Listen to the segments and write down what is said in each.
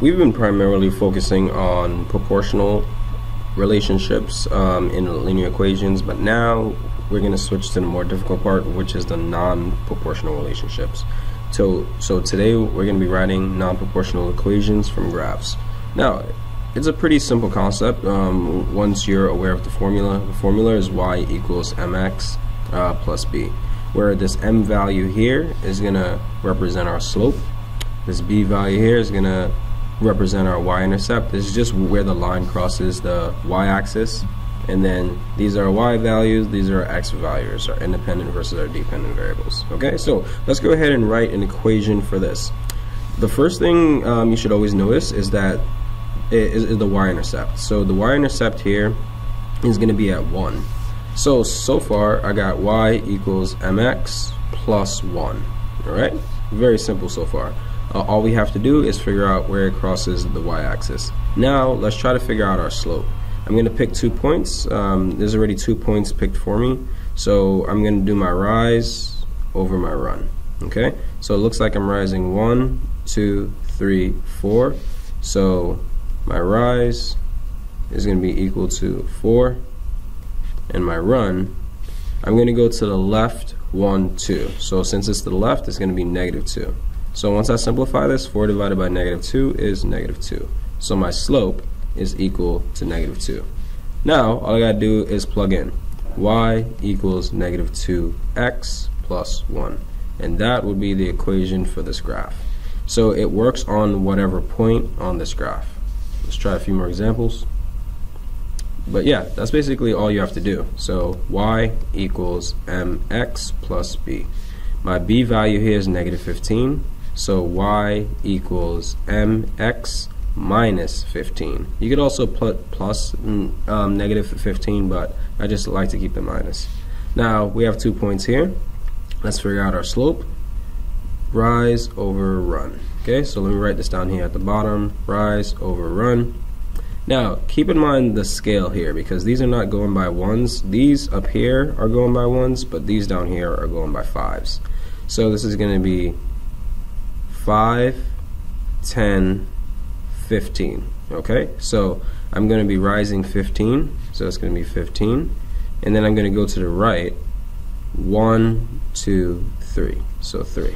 we've been primarily focusing on proportional relationships in linear equations, but now we're going to switch to the more difficult part, which is the non-proportional relationships. So today we're going to be writing non-proportional equations from graphs. Now, it's a pretty simple concept once you're aware of the formula. The formula is y equals mx plus b, where this m value here is going to represent our slope. This b value here is going to represent our y-intercept. This is just where the line crosses the y-axis, and then these are y values, these are x values, our independent versus our dependent variables. Okay, so let's go ahead and write an equation for this. The first thing you should always notice is that is the y-intercept. So the y-intercept here is going to be at 1. So far I got y equals mx plus 1. Alright, very simple so far. All we have to do is figure out where it crosses the y-axis. Now let's try to figure out our slope. I'm going to pick 2 points. There's already 2 points picked for me, so I'm going to do my rise over my run. Okay, so it looks like I'm rising 1, 2, 3, 4. So my rise is going to be equal to 4, and my run, I'm going to go to the left 1, 2. So since it's to the left, it's going to be negative 2. So once I simplify this, 4 divided by negative 2 is negative 2. So my slope is equal to negative 2. Now all I gotta do is plug in y equals negative 2x plus 1, and that would be the equation for this graph. So it works on whatever point on this graph. Let's try a few more examples. But yeah, that's basically all you have to do. So y equals mx plus b. My b value here is negative 15. So y equals mx minus 15. You could also put plus negative 15, but I just like to keep the minus. Now we have 2 points here. Let's figure out our slope. Rise over run. Okay, so let me write this down here at the bottom. Rise over run. Now keep in mind the scale here, because these are not going by ones. These up here are going by ones, but these down here are going by fives. So this is going to be 5, 10, 15. Okay, so I'm going to be rising 15, so it's going to be 15, and then I'm going to go to the right 1, 2, 3, so 3.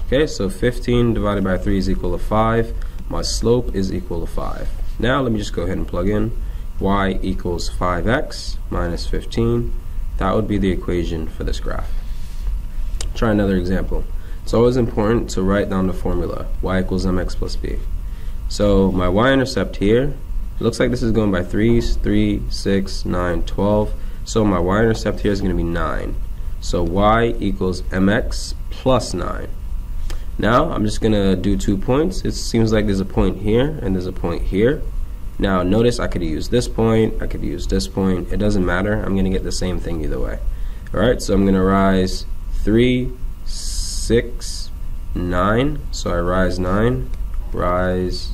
Okay, so 15 divided by 3 is equal to 5. My slope is equal to 5. Now let me just go ahead and plug in y equals 5x minus 15. That would be the equation for this graph. Try another example. It's always important to write down the formula, y equals mx plus b. So my y-intercept here, it looks like this is going by 3's, 3, 6, 9, 12. So my y-intercept here is going to be 9. So y equals mx plus 9. Now I'm just going to do 2 points. It seems like there's a point here and there's a point here. Now notice I could use this point, I could use this point. It doesn't matter. I'm going to get the same thing either way. Alright, so I'm going to rise 3, 6, 9. So I rise 9, rise,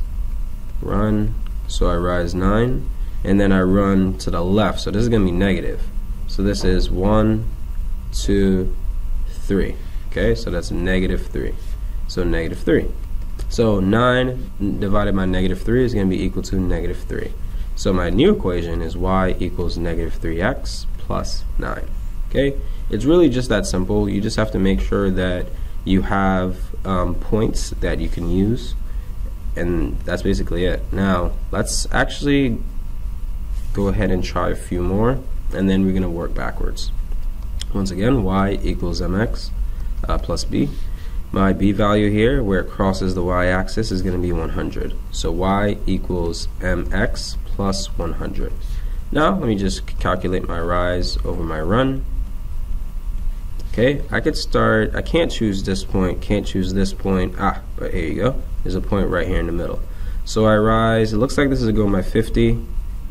run, so I rise 9, and then I run to the left, so this is going to be negative. So this is 1, 2, 3. Okay, so that's negative 3. So negative 3. So 9 divided by negative 3 is going to be equal to negative 3. So my new equation is y equals negative 3x plus 9. Okay, it's really just that simple. You just have to make sure that you have points that you can use, and that's basically it. Now let's actually go ahead and try a few more, and then we're going to work backwards. Once again, y equals mx plus b. My b value here, where it crosses the y-axis, is going to be 100. So y equals mx plus 100. Now let me just calculate my rise over my run. Okay, I could start, I can't choose this point, can't choose this point, but here you go, there's a point right here in the middle. So I rise, it looks like this is going by 50,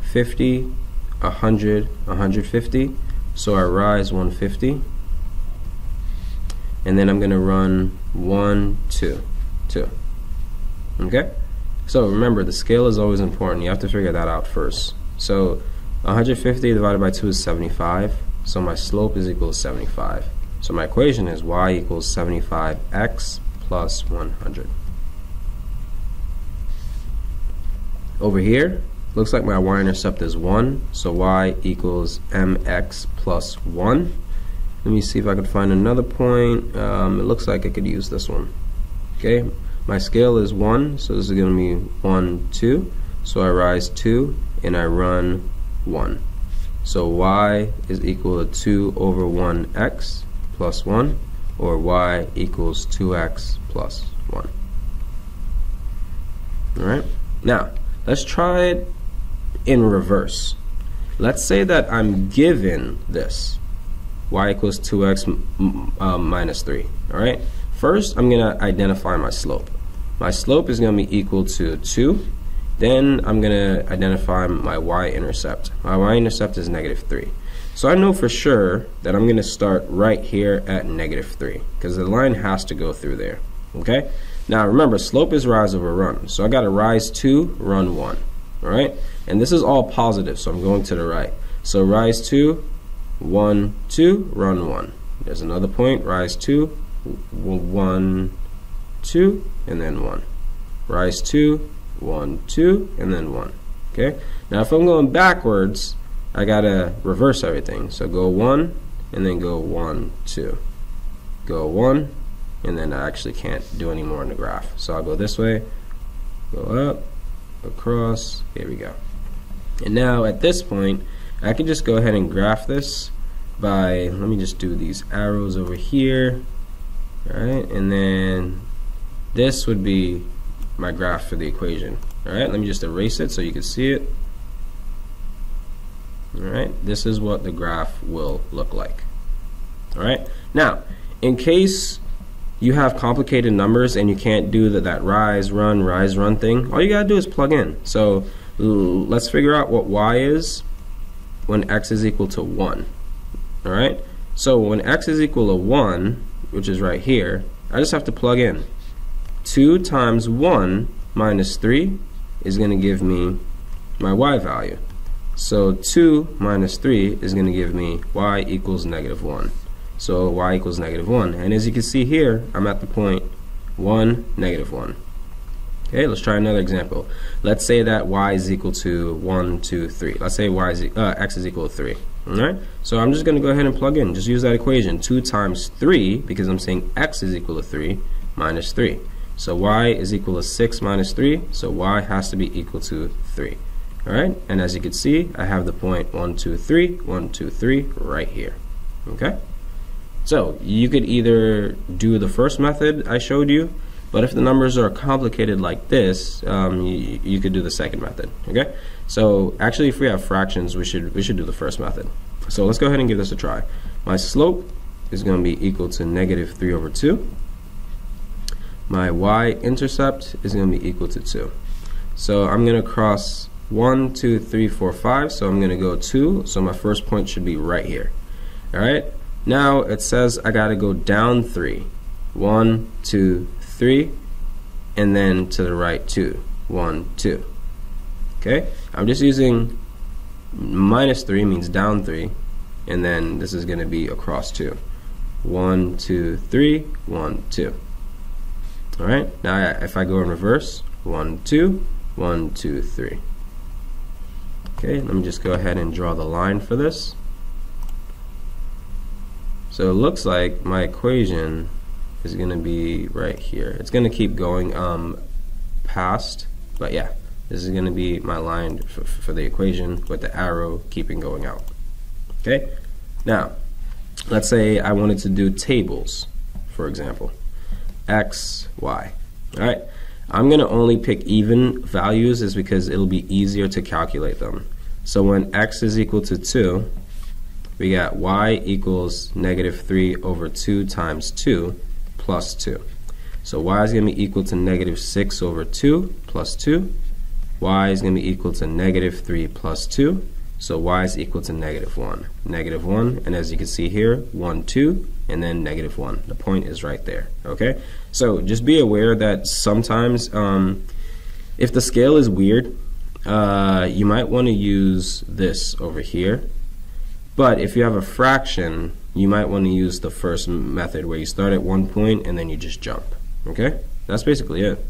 50, 100, 150, so I rise 150, and then I'm going to run 1, 2, 2. Okay, so remember the scale is always important, you have to figure that out first. So 150 divided by 2 is 75, so my slope is equal to 75. So my equation is y equals 75x plus 100. Over here, looks like my y-intercept is 1, so y equals mx plus 1. Let me see if I could find another point. It looks like I could use this one. Okay, my scale is 1, so this is going to be 1, 2. So I rise 2 and I run 1. So y is equal to 2 over 1x plus 1, or y equals 2x plus 1. Alright, now let's try it in reverse. Let's say that I'm given this, y equals 2x minus 3. Alright, first I'm going to identify my slope. My slope is going to be equal to 2. Then I'm going to identify my y-intercept. My y-intercept is negative 3. So I know for sure that I'm going to start right here at negative 3, because the line has to go through there. Okay? Now remember, slope is rise over run. So I got to rise 2, run 1. Alright? And this is all positive, so I'm going to the right. So rise 2, 1, 2, run 1. There's another point, rise 2, 1, 2, and then 1. Rise 2, 1, 2, and then 1. Okay? Now if I'm going backwards, I gotta reverse everything. So go 1, and then go 1, 2. Go 1, and then I actually can't do any more in the graph. So I'll go this way, go up, across, here we go. And now at this point, I can just go ahead and graph this by, let me just do these arrows over here. Alright, and then this would be my graph for the equation. Alright, let me just erase it so you can see it. Alright, this is what the graph will look like. Alright, now in case you have complicated numbers and you can't do that rise run thing, all you gotta do is plug in. So let's figure out what y is when x is equal to 1. Alright, so when x is equal to 1, which is right here, I just have to plug in 2 times 1 minus 3 is going to give me my y value. So 2 minus 3 is going to give me y equals negative 1. So y equals negative 1. And as you can see here, I'm at the point 1, negative 1. Okay, let's try another example. Let's say that y is equal to 1, 2, 3. Let's say x is equal to 3. Alright, so I'm just going to go ahead and plug in. Just use that equation. 2 times 3, because I'm saying x is equal to 3, minus 3. So y is equal to 6 minus 3, so y has to be equal to 3. Alright, and as you can see, I have the point 1, 2, 3, 1, 2, 3 right here. Okay? So you could either do the first method I showed you, but if the numbers are complicated like this, you could do the second method. Okay? So actually, if we have fractions, we should do the first method. So let's go ahead and give this a try. My slope is going to be equal to negative 3 over 2. My y-intercept is going to be equal to 2. So I'm going to cross 1, 2, 3, 4, 5. So I'm going to go 2. So my first point should be right here. Alright? Now it says I got to go down 3. 1, 2, 3. And then to the right 2. 1, 2. Okay? I'm just using minus 3 means down 3. And then this is going to be across 2. 1, 2, 3. 1, 2. Alright, now if I go in reverse, 1, 2, 1, 2, 3. Okay, let me just go ahead and draw the line for this. So it looks like my equation is going to be right here. It's going to keep going past, but yeah, this is going to be my line for the equation with the arrow keeping going out. Okay, now let's say I wanted to do tables, for example. X, Y. Alright, I'm going to only pick even values is because it'll be easier to calculate them. So when x is equal to 2, we got y equals negative 3 over 2 times 2 plus 2. So y is going to be equal to negative 6 over 2 plus 2. Y is going to be equal to negative 3 plus 2. So y is equal to negative 1. Negative 1, and as you can see here, 1, 2, and then negative 1. The point is right there. Okay? So just be aware that sometimes if the scale is weird, you might want to use this over here. But if you have a fraction, you might want to use the first method where you start at one point and then you just jump. Okay? That's basically it.